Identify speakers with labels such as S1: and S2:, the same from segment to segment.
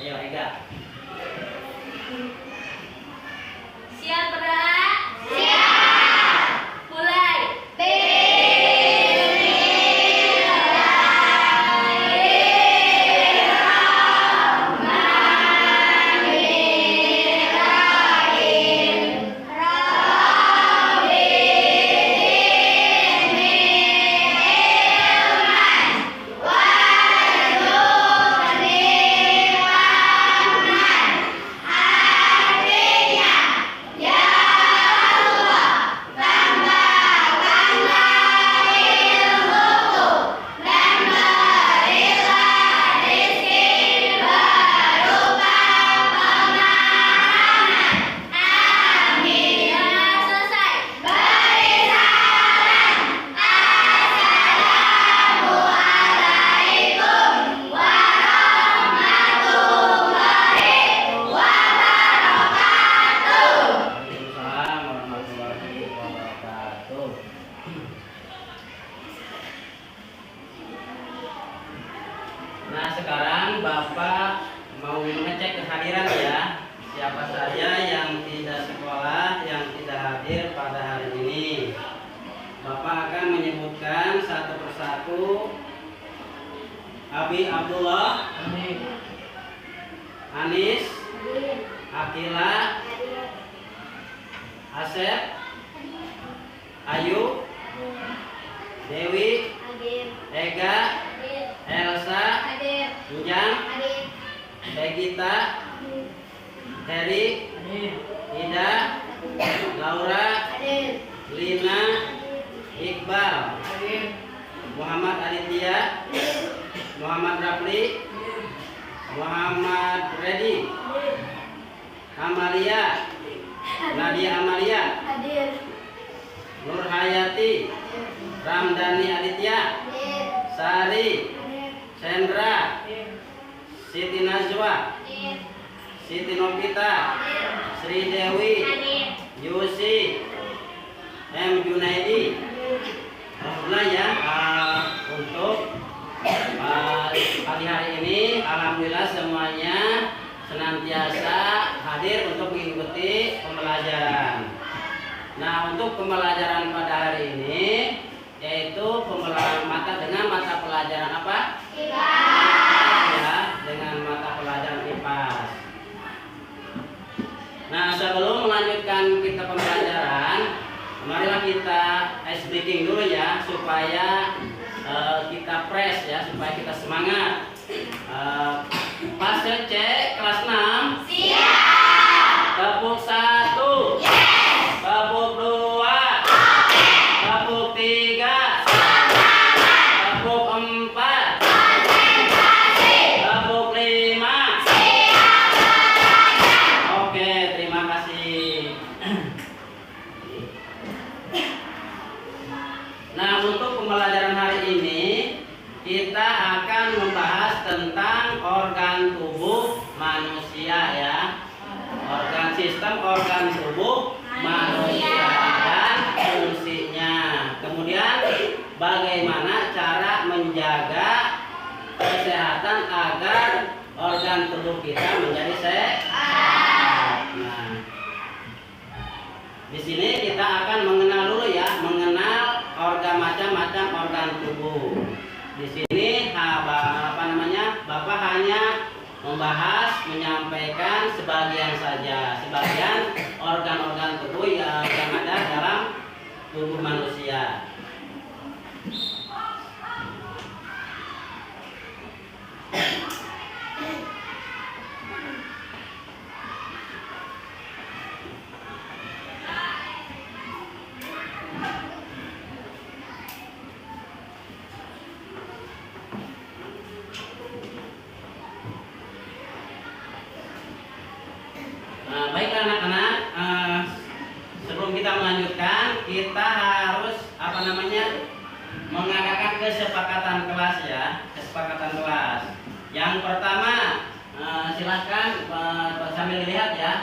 S1: Ayo Ega.
S2: Siap berdoa? Siap. Mulai.
S1: Waalaikumsalam warahmatullahi wabarakatuh. Nah, sekarang Bapak mau mengecek kehadiran ya. Siapa saja yang tidak sekolah, yang tidak hadir pada hari ini. Bapak akan menyebutkan satu persatu. Abi Abdullah, Anis, Akila, Asep, Ayu, Dewi, Ega, Elsa, Ujang, Begita, Heri, Ida, Laura, Lina, Iqbal, Muhammad Aditya, Muhammad Rafli, Muhammad Redi, Amalia, Nadia Amalia, Nur Hayati, Ramdhani Aditya, Sari, Sendra, Siti Najwa, Siti Novita, Sri Dewi, Yusi, M Junaidi. Alhamdulillah ya, untuk pagi hari ini alhamdulillah semuanya senantiasa hadir untuk mengikuti pembelajaran. Nah, untuk pembelajaran pada hari ini yaitu pembelajaran dengan mata pelajaran apa? IPAS. Ya, dengan mata pelajaran IPAS. Nah, sebelum melanjutkan kita pembelajaran, marilah kita ice breaking dulu ya, supaya kita fresh ya, supaya kita semangat. Pas C kelas 6.
S2: Siap.
S1: Tepuk 1.
S2: Yes.
S1: Tepuk 2. Tepuk 3. Tepuk 4. Tepuk 5. Oke, terima kasih. Nah, untuk pembelajaran hari ini kita akan membahas tentang organ tubuh manusia ya. Sistem organ tubuh manusia dan fungsinya. Kemudian bagaimana cara menjaga kesehatan agar organ tubuh kita menjadi sehat. Nah, di sini kita akan mengenal dulu ya, mengenal macam-macam organ tubuh. Di sini Bapak hanya menyampaikan sebagian saja, sebagian organ-organ tubuh yang ada dalam tubuh manusia. Baiklah anak-anak, sebelum kita melanjutkan, kita harus mengadakan kesepakatan kelas ya, kesepakatan kelas. Yang pertama, silahkan sambil dilihat ya,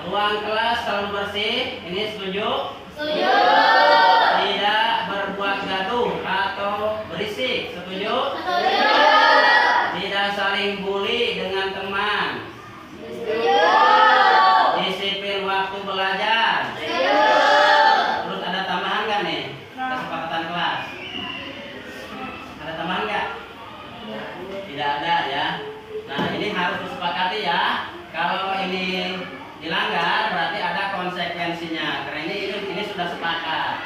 S1: ruang kelas selalu bersih. Ini setuju?
S2: Setuju.
S1: Tidak berbuat gaduh atau berisik. Setuju?
S2: Setuju.
S1: Tidak saling bully dengan teman. kalau ini dilanggar berarti ada konsekuensinya. Karena ini sudah sepakat.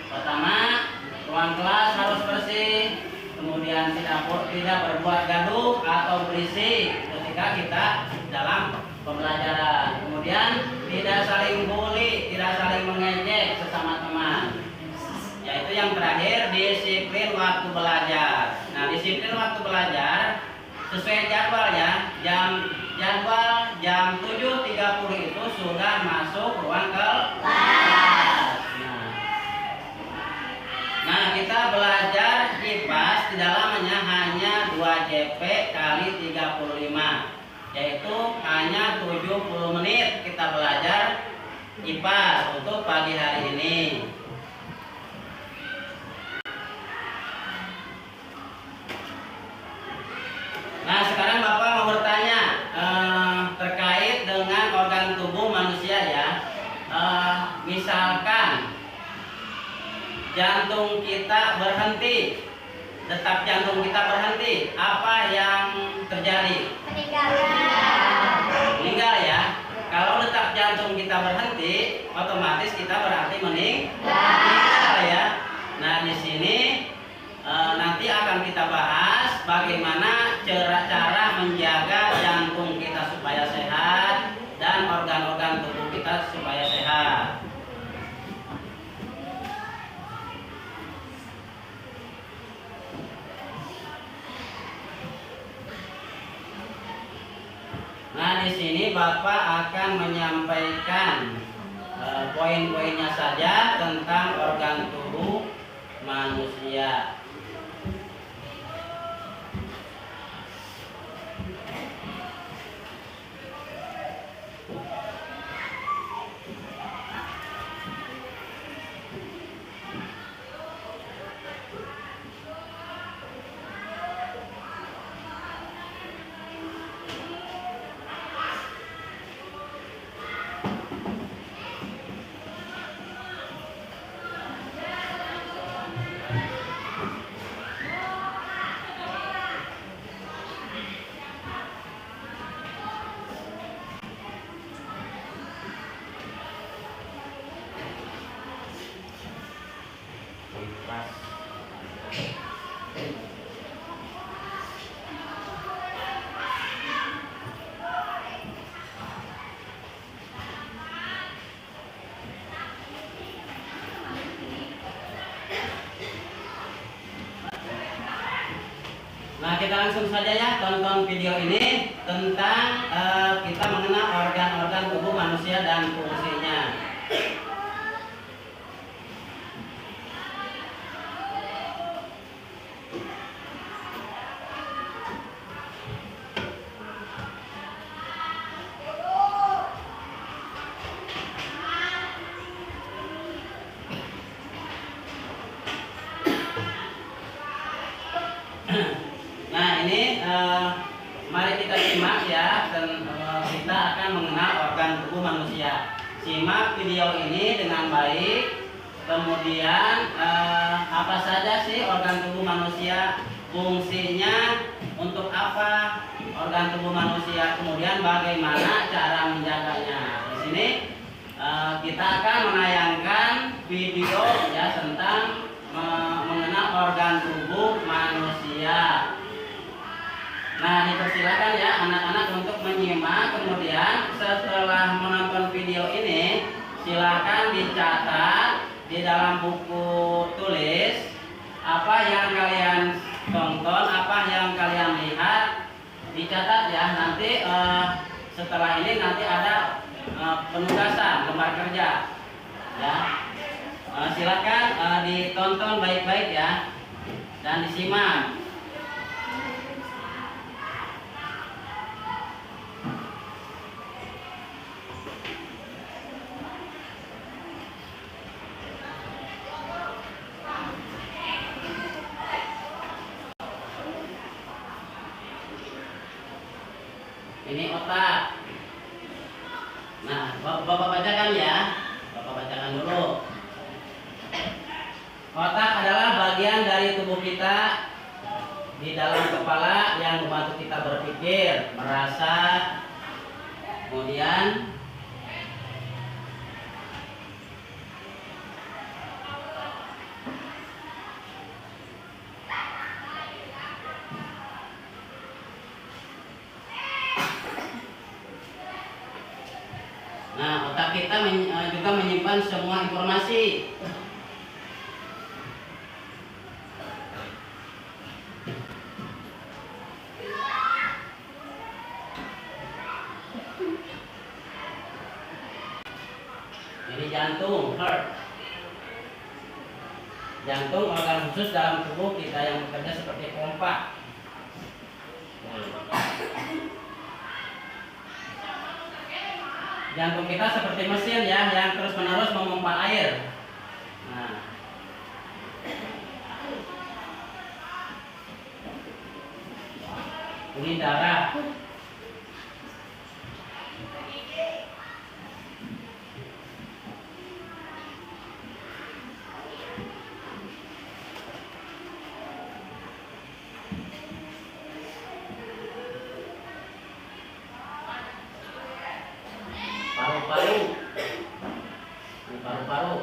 S1: Pertama, ruang kelas harus bersih, kemudian tidak berbuat gaduh atau berisik ketika kita dalam pembelajaran. Kemudian tidak saling bully, tidak saling mengejek sesama teman. Yaitu yang terakhir, disiplin waktu belajar. Nah, disiplin waktu belajar sesuai jadwal ya. Jadwal jam 7.30 itu sudah masuk ruang kelas. Nah, kita belajar IPAS di dalamnya hanya 2 JP kali 35, yaitu hanya 70 menit kita belajar IPAS untuk pagi hari ini. Nah, sekarang Bapak mau bertanya terkait dengan organ tubuh manusia ya. Misalkan jantung kita berhenti, detak jantung kita berhenti, apa yang terjadi? Meninggal ya. Kalau detak jantung kita berhenti, otomatis kita berarti meninggal ya. Nah, di sini nanti akan kita bahas bagaimana cara menjaga jantung kita supaya sehat dan organ-organ tubuh kita supaya sehat. Nah, di sini Bapak akan menyampaikan poin-poinnya saja tentang organ tubuh manusia. Nah, kita langsung saja ya tonton video ini tentang kita mengenal organ-organ tubuh manusia dan fungsinya. Nah, ini mari kita simak ya, dan kita akan mengenal organ tubuh manusia. Simak video ini dengan baik. Kemudian apa saja sih organ tubuh manusia, fungsinya untuk apa organ tubuh manusia, kemudian bagaimana cara menjaganya. Di sini kita akan menayangkan video ya tentang mengenal organ tubuh manusia. Nah, dipersilakan ya anak-anak untuk menyimak. Kemudian setelah menonton video ini, silakan dicatat di dalam buku tulis apa yang kalian tonton, apa yang kalian lihat, dicatat ya. Nanti setelah ini nanti ada penugasan lembar kerja ya. Silakan ditonton baik-baik ya dan disimak. Ini otak. Nah, Bapak bacakan ya. Bapak bacakan dulu. Otak adalah bagian dari tubuh kita di dalam kepala yang membantu kita berpikir, merasa, Kemudian otak kita juga menyimpan semua informasi. Ini jantung, heart. Jantung organ khusus dalam tubuh kita yang bekerja seperti pompa. Jantung kita seperti mesin ya, yang terus-menerus memompa air. Nah, ini darah. Paru-paru. Ini paru-paru.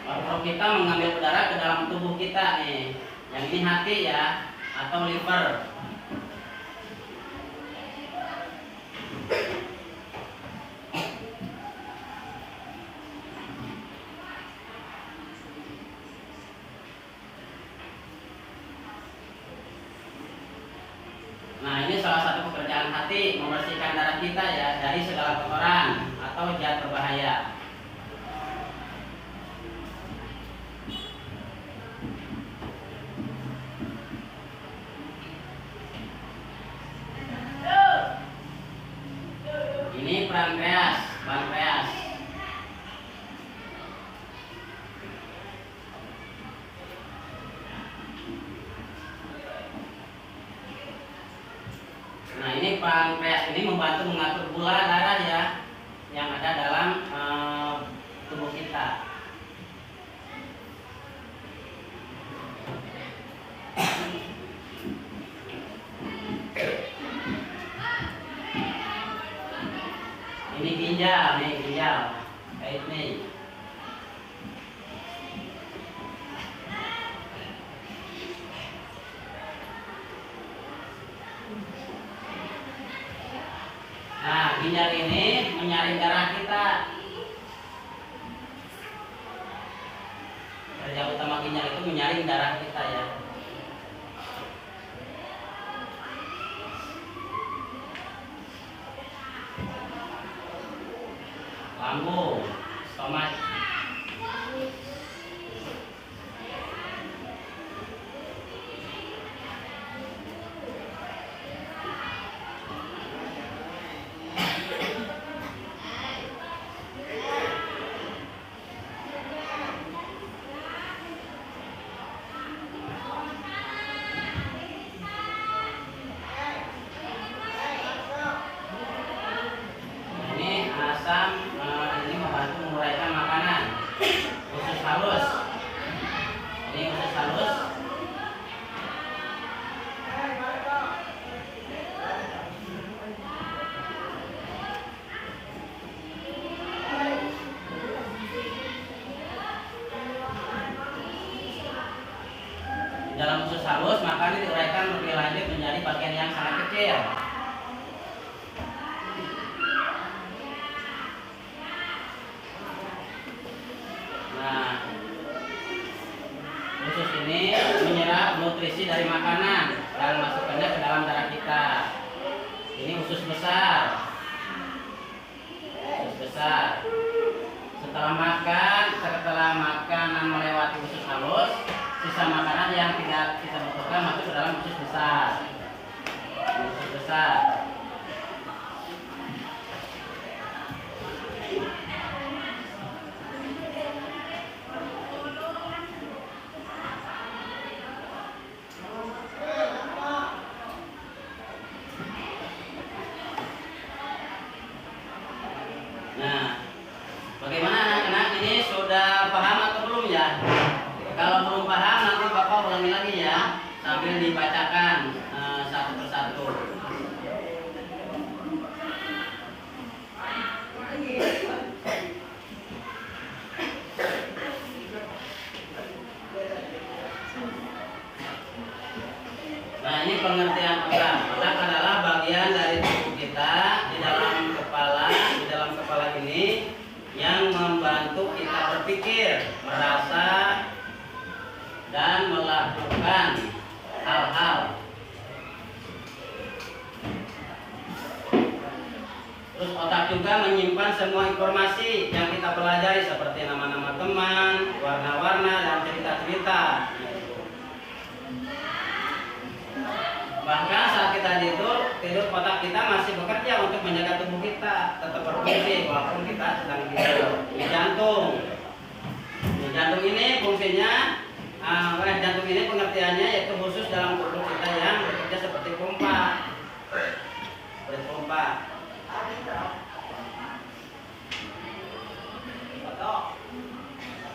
S1: Paru-paru kita mengambil udara ke dalam tubuh kita nih. Yang ini hati ya, atau liver. Nah, ini salah satu pekerjaan hati, membersihkan darah kita ya dari segala kotoran atau zat berbahaya. Ini pankreas, pankreas. Nah, ini pankreas ini membantu mengatur gula darah ya yang ada dalam tubuh kita. Ini ginjal, nih ginjal, kayak ini. Nah, ginjal ini menyaring darah kita. Kerja utama ginjal itu menyaring darah kita ya. Lambung, stomach. Ini asam, ini membantu menguraikan makanan. Usus halus. Ini usus halus. Dalam usus halus, makanan diuraikan lebih lanjut menjadi bagian yang sangat kecil. Nah, usus ini menyerap nutrisi dari makanan dan masukkannya ke dalam darah kita. Ini usus besar. Usus besar. Setelah makanan melewati usus halus, sisa makanan yang tidak kita butuhkan masuk ke dalam usus besar. Ini usus besar. Nah, ini yang membantu kita berpikir, merasa, dan melakukan hal-hal. Terus otak juga menyimpan semua informasi yang kita pelajari seperti nama-nama teman, warna-warna, dan cerita-cerita. Bahkan saat kita tidur otak kita masih bekerja untuk menjaga tubuh kita tetap berfungsi walaupun kita sedang tidur. Di jantung. Di jantung ini fungsinya, jantung ini pengertiannya yaitu khusus dalam tubuh kita yang bekerja seperti pompa. Seperti pompa.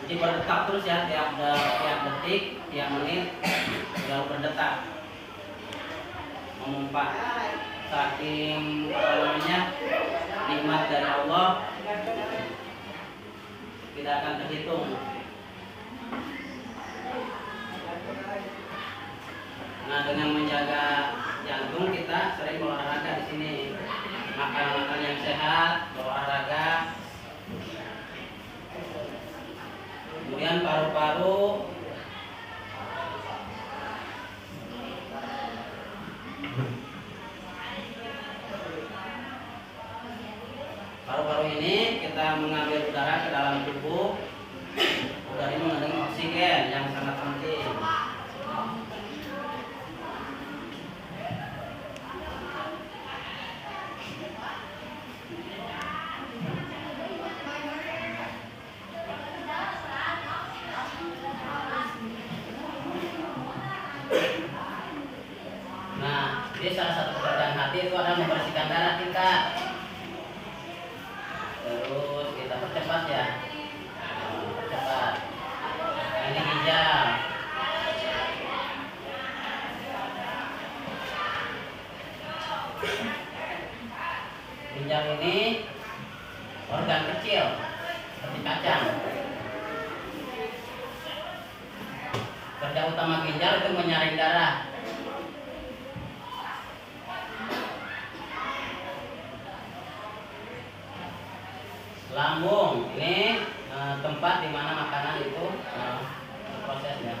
S1: Jadi berdetak terus ya tiap detik, tiap menit selalu berdetak. Memompa saking nikmat dari Allah tidak akan terhitung. Nah, dengan menjaga jantung kita sering berolahraga di sini, makan yang sehat, berolahraga. Kemudian paru-paru ini kita mengambil udara ke dalam tubuh. Udara ini mengandung oksigen yang sangat penting. Nah, jadi salah satu pekerjaan hati itu adalah membersihkan darah kita. Terus kita percepat ya, percepat. Ini ginjal. Ginjal ini organ kecil seperti kacang. Kerja utama ginjal itu menyaring darah. Lambung ini tempat di mana makanan itu prosesnya.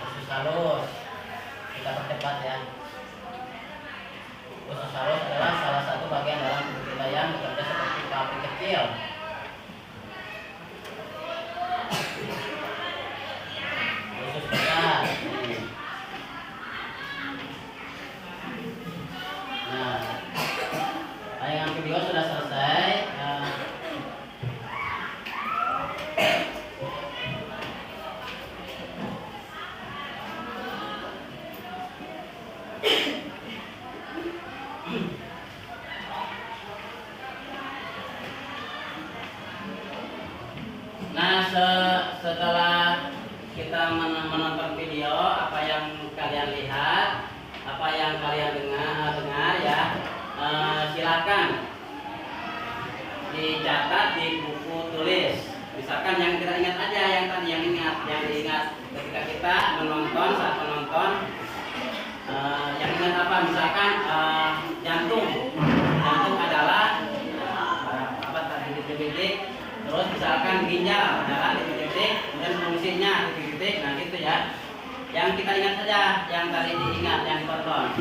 S1: Usus halus kita percepat ya. Usus halus adalah salah satu bagian dalam tubuh kita yang bekerja seperti pabrik kecil. Usus besar. Nah, tayangan video sudah selesai. Nah, setelah kita menonton video, apa yang kalian lihat, apa yang kalian dengar ya, silakan dicatat di buku tulis. Misalkan yang kita ingat aja, yang tadi yang diingat ketika kita saat menonton, yang ingat apa? Misalkan jantung adalah apa tadi titik-titik. Terus misalkan ginjal adalah titik-titik, kemudian fungsinya titik-titik. Nah gitu ya. Yang kita ingat saja, yang tadi diingat, yang ditonton.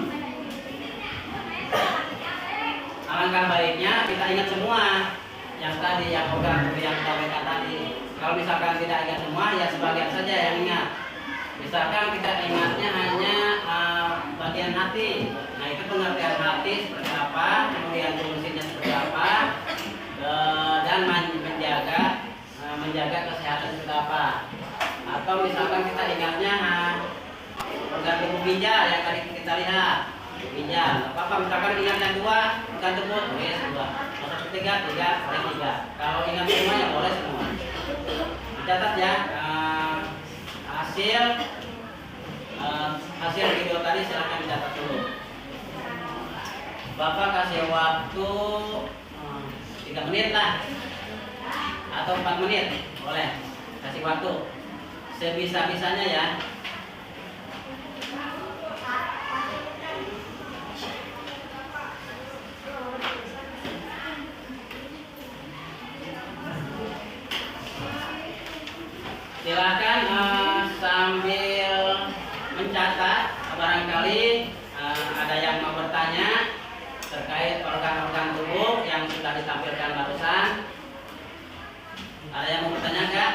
S1: Alangkah baiknya kita ingat semua yang tadi, yang organ yang kita berikan tadi. Kalau misalkan tidak ingat semua, ya sebagian saja yang ingat. Misalkan kita ingatnya hanya bagian hati. Nah itu pengertian hati seperti apa, kemudian fungsinya seperti apa, dan menjaga kesehatan seperti apa. Atau misalkan kita ingatnya organ tubuh ginjal yang tadi kita lihat, ginjal. Apa misalkan ingat yang dua, organ tubuh, boleh dua. Masuk ketiga, tiga. Kalau ingat semua ya boleh semua. Dicatat ya. Hasil video tadi silahkan dicatat dulu. Bapak kasih waktu 3 menit lah, atau 4 menit, boleh kasih waktu sebisa-bisanya ya. barangkali ada yang mau bertanya terkait organ-organ tubuh yang sudah ditampilkan barusan. Ada yang mau bertanya nggak?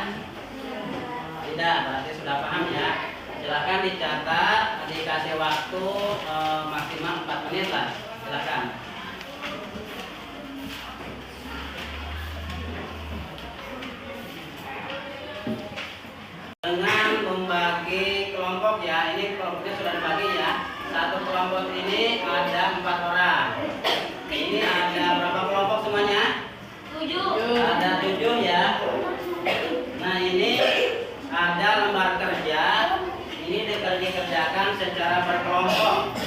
S1: Tidak, berarti sudah paham ya. Silakan dicatat, dikasih waktu maksimal 4 menit lah. Silakan. Dengan membagi kelompok ya, ini kelompoknya sudah dibagi ya. Satu kelompok ini ada 4 orang. Ini ada berapa kelompok semuanya?
S2: 7.
S1: Ada 7 ya. Nah ini ada lembar kerja. Ini dikerjakan secara berkelompok.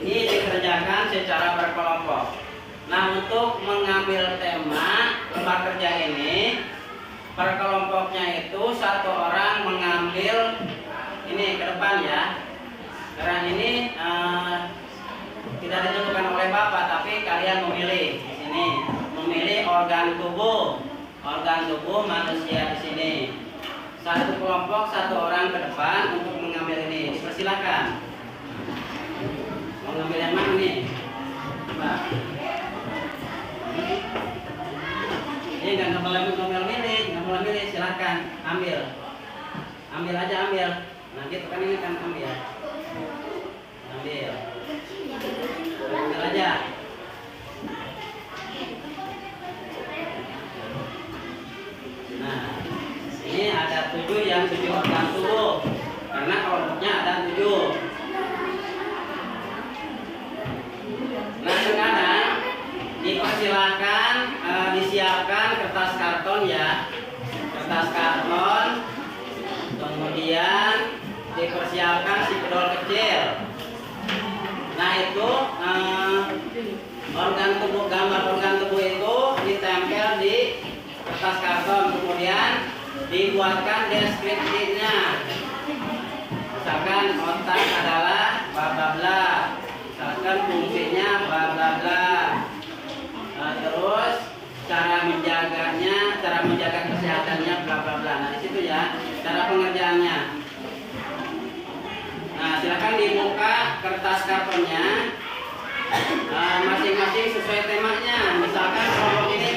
S1: Ini dikerjakan secara berkelompok. Nah untuk mengambil tema lembar kerja ini, per kelompoknya itu satu orang mengambil ini ke depan ya. Karena ini tidak ditentukan oleh Bapak, tapi kalian memilih di sini, memilih organ tubuh manusia di sini. Satu kelompok satu orang ke depan untuk mengambil ini. Dipersilakan. Mau ngambil yang mana nih? Coba. Ini nggak boleh milih, silakan ambil aja ambil. Nah gitu kan ini kan ambil aja. Nah ini ada 7 organ tubuh karena kelompoknya ada 7. Nah sekarang dipersilakan disiapkan kertas karton ya, kemudian dipersiapkan spidol kecil. Nah itu gambar organ tubuh itu ditempel di kertas karton, kemudian dibuatkan deskripsinya. Misalkan otak adalah bla bla bla, misalkan fungsinya bla bla bla. Terus cara menjaga kesehatannya bla bla bla. Nah di situ ya cara pengerjaannya. Nah silakan dibuka kertas kartonnya masing-masing sesuai temanya. Misalkan kelompok ini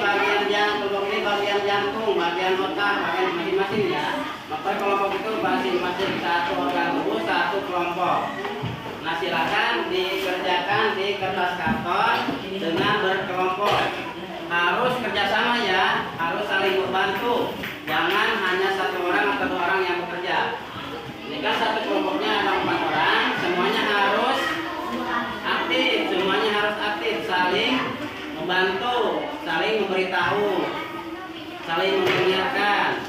S1: bagian jantung, bagian otak, bagian masing-masing ya. Maka kelompok itu masing-masing satu organ tubuh satu kelompok. Nah silakan dikerjakan di kertas karton dengan berkelompok. Harus kerjasama ya, harus saling membantu. Jangan hanya satu orang atau 2 orang yang bekerja. Ini kan satu kelompoknya ada 4 orang, semuanya harus aktif, saling membantu, saling memberitahu, saling mengingatkan.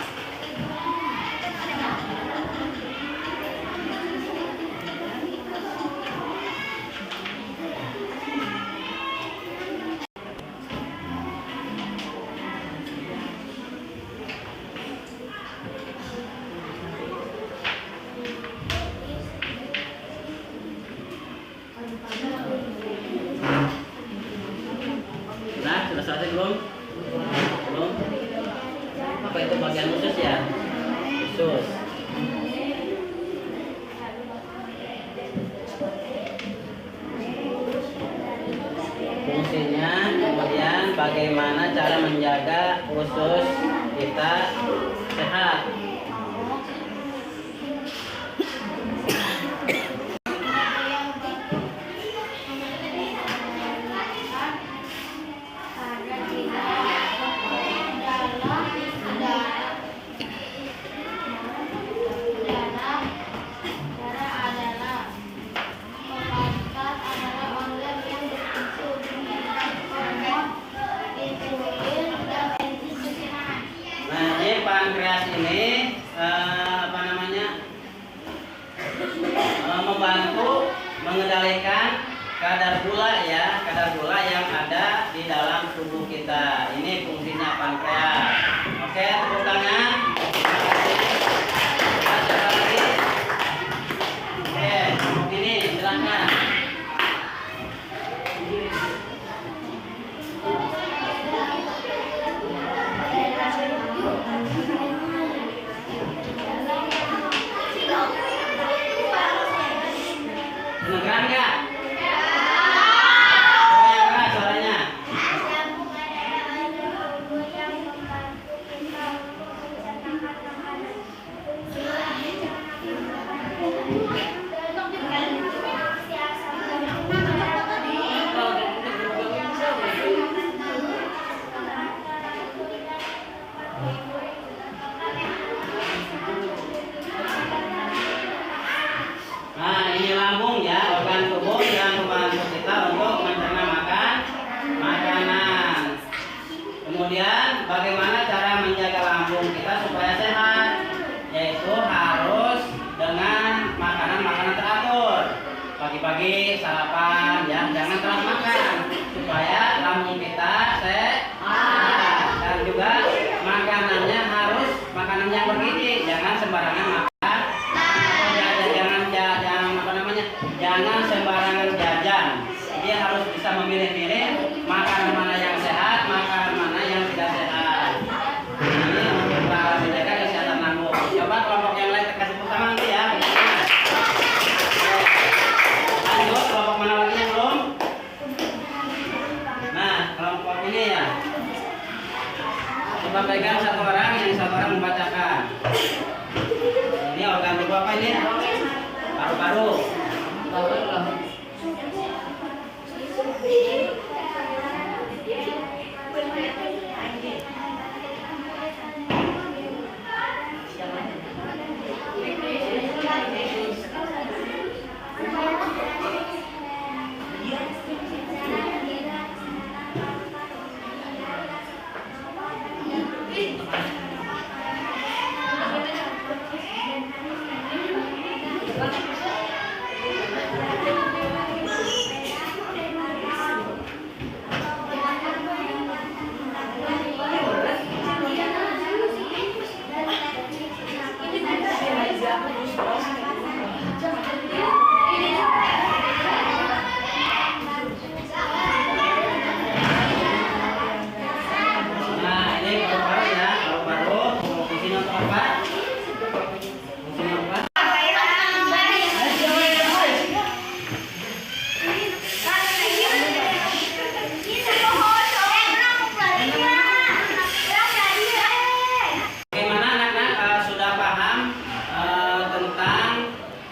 S1: Nah, sudah selesai belum? Belum? Apa itu bagian usus ya? Usus. Fungsinya, kemudian bagaimana cara menjaga usus kita sehat. Pankreas ini membantu mengendalikan kadar gula ya, yang ada di dalam tubuh kita. Ini fungsinya pankreas. Oke, tepuk tangan. Siapa lagi? Oke, ini silakan. Kedengeran nggak? Coba yang keras suaranya.
S2: Lambung adalah organ yang membantu kita untuk mencernakan makanan. Selain
S1: Nah, ini lambung ya, organ tubuh yang membantu kita untuk mencerna makanan. Kemudian bagaimana cara menjaga lambung kita supaya sehat? Yaitu harus dengan makanan-makanan teratur. Pagi-pagi sarapan ya, jangan telat makan supaya lambung kita sehat. Dan juga makanannya harus makanan yang bergizi, jangan sembarangan makan. Jangan sembarangan jajan. Dia harus bisa memilih-milih makanan mana yang sehat, makanan mana yang tidak sehat. Ini untuk menjaga kesehatan lambung. Coba kelompok yang lain kasih tepuk tangan nanti ya. Lanjut, kelompok mana lagi yang belum? Nah, kelompok ini ya. Coba pegang satu orang, yang satu orang membacakan. Ini organ tubuh apa ini? Paru-paru.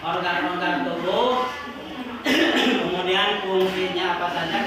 S1: Organ-organ tubuh, kemudian fungsinya apa saja,